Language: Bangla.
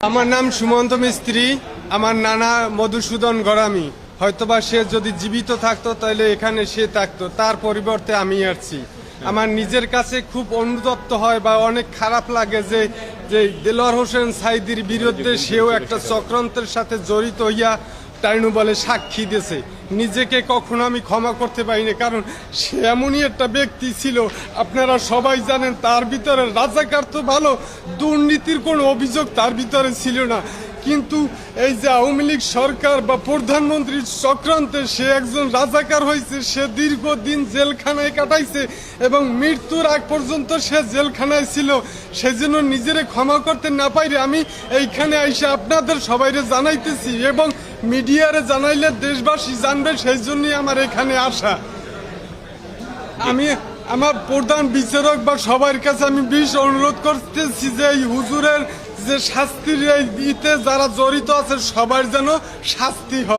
আমার নাম সুমন্ত মিস্ত্রি। আমার নানা মধুসূদন গড়ামি। হয়তোবা সে যদি জীবিত থাকতো তাহলে এখানে সে থাকতো, তার পরিবর্তে আমি আসছি। আমার নিজের কাছে খুব অনুতপ্ত হয় বা অনেক খারাপ লাগে যে যে দেলোয়ার হোসেন সাইদির বিরুদ্ধে সেও একটা চক্রান্তের সাথে জড়িত হইয়া টাইনু বলে সাক্ষী দিয়েছে। নিজেকে কখনো আমি ক্ষমা করতে পারিনি, কারণ সে এমনই একটা ব্যক্তি ছিল। আপনারা সবাই জানেন তার ভিতরে রাজাকার তো ভালো, দুর্নীতির কোনো অভিযোগ তার ভিতরে ছিল না। কিন্তু এই যে আওয়ামী লীগ সরকার বা প্রধানমন্ত্রীর চক্রান্তে সে একজন রাজাকার হয়েছে। সে দীর্ঘদিন জেলখানায় কাটাইছে এবং মৃত্যুর আগ পর্যন্ত সে জেলখানায় ছিল। সেজন্য নিজেরে ক্ষমা করতে না পাইরে আমি এইখানে আইসা আপনাদের সবাইরে জানাইতেছি এবং মিডিয়ারে জানাইলে দেশবাসী জানবে, সেই জন্যই আমার এখানে আসা। আমি আমার প্রধান বিচারক বা সবার কাছে আমি বিশেষ অনুরোধ করতেছি যে এই হুজুরের যে শাস্তির ইতে যারা জড়িত আছে সবার যেন শাস্তি হয়।